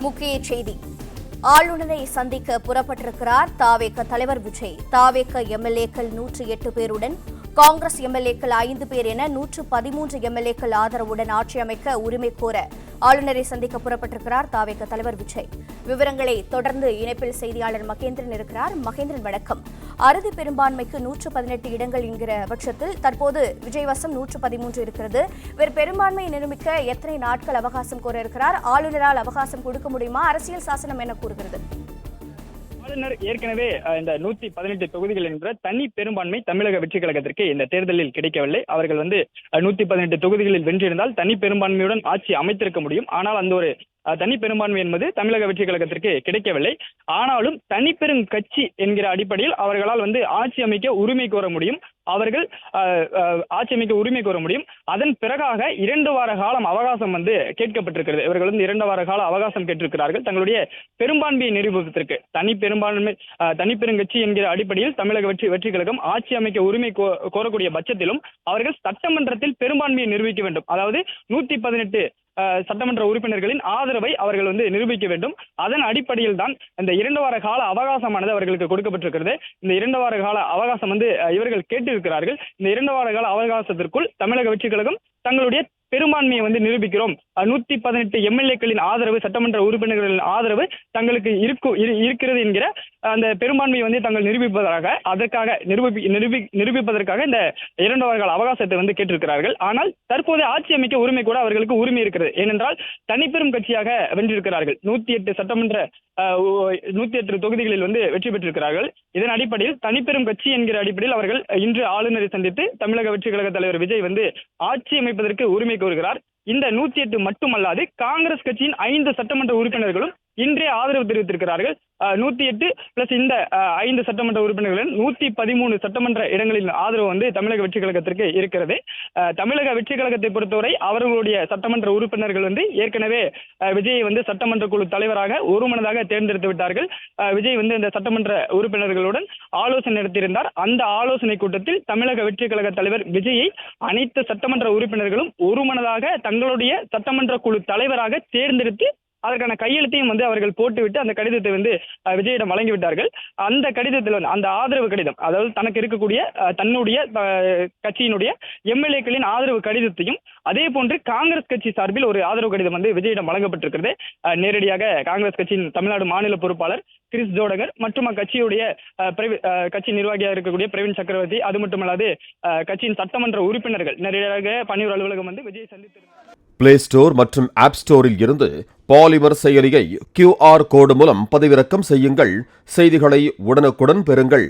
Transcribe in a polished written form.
முக்கிய செய்தி. ஆளுநரை சந்திக்க புறப்பட்டிருக்கிறார் தாவேக தலைவர் விஜய். தாவேக எம்எல்ஏக்கள் 108 பேருடன் காங்கிரஸ் எம்எல்ஏக்கள் 5 பேர் என 113 எம்எல்ஏக்கள் ஆதரவுடன் ஆட்சி அமைக்க உரிமை கோர ஆளுநரை சந்திக்க புறப்பட்டிருக்கிறார் தாவேக தலைவர் விஜய். விவரங்களை தொடர்ந்து இணைப்பில் செய்தியாளர் மகேந்திரன் இருக்கிறார். மகேந்திரன், வணக்கம். அறுதி பெரும்பான்மைக்கு 118 இடங்கள் என்கிற பட்சத்தில் தற்போது விஜய் வசம் 113 இருக்கிறது. வேறு பெரும்பான்மையை நிரூபிக்க எத்தனை நாட்கள் அவகாசம் கோர இருக்கிறார்? ஆளுநரால் அவகாசம் கொடுக்க முடியுமா? அரசியல் சாசனம் என்ன கூறுகிறது? ஆளுநர் ஏற்கனவே இந்த 118 தொகுதிகள் என்ற தனி பெரும்பான்மை தமிழக வெற்றி கழகத்திற்கு இந்த தேர்தலில் கிடைக்கவில்லை. அவர்கள் 118 தொகுதிகளில் வென்றிருந்தால் தனி பெரும்பான்மையுடன் ஆட்சி அமைத்திருக்க முடியும். ஆனால் அந்த ஒரு தனி பெரும்பான்மை என்பது தமிழக வெற்றி கழகத்திற்கு கிடைக்கவில்லை. ஆனாலும் தனிப்பெரும் கட்சி என்கிற அடிப்படையில் அவர்களால் ஆட்சி அமைக்க உரிமை கோர முடியும். அவர்கள் ஆட்சி அமைக்க உரிமை கோர முடியும். அதன் பிறகாக 2 வார காலம் அவகாசம் கேட்கப்பட்டிருக்கிறது. இவர்கள் 2 வார கால அவகாசம் கேட்டிருக்கிறார்கள் தங்களுடைய பெரும்பான்மையை நிரூபிப்பதற்கு. தனிப்பெருங்கட்சி என்கிற அடிப்படையில் தமிழக வெற்றி கழகம் ஆட்சி அமைக்க உரிமை கோரக்கூடிய பட்சத்திலும் அவர்கள் சட்டமன்றத்தில் பெரும்பான்மையை நிரூபிக்க வேண்டும். அதாவது 118 சட்டமன்ற உறுப்பினர்களின் ஆதரவை அவர்கள் நிரூபிக்க வேண்டும். அதன் அடிப்படையில் தான் இந்த 2 வார கால அவகாசமானது அவர்களுக்கு கொடுக்கப்பட்டிருக்கிறது. இந்த 2 வார கால அவகாசம் இவர்கள் கேட்டிருக்கிறார்கள். இந்த 2 வார கால அவகாசத்திற்குள் தமிழக வெற்றி கழகம் தங்களுடைய பெரும்பான்மையை நிரூபிக்கிறோம். 118 எம்எல்ஏக்களின் ஆதரவு, சட்டமன்ற உறுப்பினர்களின் ஆதரவு தங்களுக்கு இருக்கிறது என்கிற அந்த பெரும்பான்மையை தாங்கள் நிரூபிப்பதற்காக இந்த 2 வார கால அவகாசத்தை கேட்டிருக்கிறார்கள். ஆனால் தற்போது ஆட்சி அமைக்க உரிமை கூட அவர்களுக்கு உரிமை இருக்கிறது. ஏனென்றால் தனிப்பெரும் கட்சியாக வென்றிருக்கிறார்கள். 108 தொகுதிகளில் வெற்றி பெற்றிருக்கிறார்கள். இதன் அடிப்படையில் தனிப்பெரும் கட்சி என்கிற அடிப்படையில் அவர்கள் இன்று ஆளுநரை சந்தித்து தமிழக வெற்றி கழக தலைவர் விஜய் ஆட்சி அமைப்பதற்கு உரிமை கோருகிறார். இந்த 108 மட்டுமல்லாது காங்கிரஸ் கட்சியின் 5 சட்டமன்ற உறுப்பினர்களும் இன்றே ஆதரவு தெரிவித்திருக்கிறார்கள். 108 பிளஸ் இந்த 5 சட்டமன்ற உறுப்பினர்களின் 113 சட்டமன்ற இடங்களின் ஆதரவு தமிழக வெற்றி கழகத்திற்கு இருக்கிறது. தமிழக வெற்றி கழகத்தை பொறுத்தவரை அவர்களுடைய சட்டமன்ற உறுப்பினர்கள் ஏற்கனவே விஜயை சட்டமன்ற குழு தலைவராக ஒருமனதாக தேர்ந்தெடுத்து விட்டார்கள். விஜய் இந்த சட்டமன்ற உறுப்பினர்களுடன் ஆலோசனை நடத்தியிருந்தார். அந்த ஆலோசனை கூட்டத்தில் தமிழக வெற்றி கழக தலைவர் விஜயை அனைத்து சட்டமன்ற உறுப்பினர்களும் ஒருமனதாக தங்களுடைய சட்டமன்ற குழு தலைவராக தேர்ந்தெடுத்து அதற்கான கையெழுத்தையும் அவர்கள் போட்டுவிட்டு அந்த கடிதத்தை விஜயிடம் வழங்கிவிட்டார்கள். அந்த கடிதத்தில் அந்த ஆதரவு கடிதம், அதாவது தனக்கு இருக்கக்கூடிய தன்னுடைய கட்சியினுடைய எம்எல்ஏக்களின் ஆதரவு கடிதத்தையும் அதே போன்று காங்கிரஸ் கட்சி சார்பில் ஒரு ஆதரவு கடிதம் விஜயிடம் வழங்கப்பட்டிருக்கிறது. நேரடியாக காங்கிரஸ் கட்சியின் தமிழ்நாடு மாநில பொறுப்பாளர் கிறிஸ் ஜோடகர் மற்றும் அக்கட்சியுடைய கட்சி நிர்வாகியாக இருக்கக்கூடிய பிரவீன் சக்கரவர்த்தி, அது மட்டுமல்லாது கட்சியின் சட்டமன்ற உறுப்பினர்கள் நேரடியாக பணியூர் அலுவலகம் விஜயை சந்தித்திருந்தார். பிளே ஸ்டோர் மற்றும் ஆப் ஸ்டோரில் இருந்து பாலிமர் செயலியை QR கோடு மூலம் பதிவிறக்கம் செய்யுங்கள். செய்திகளை உடனுக்குடன் பெறுங்கள்.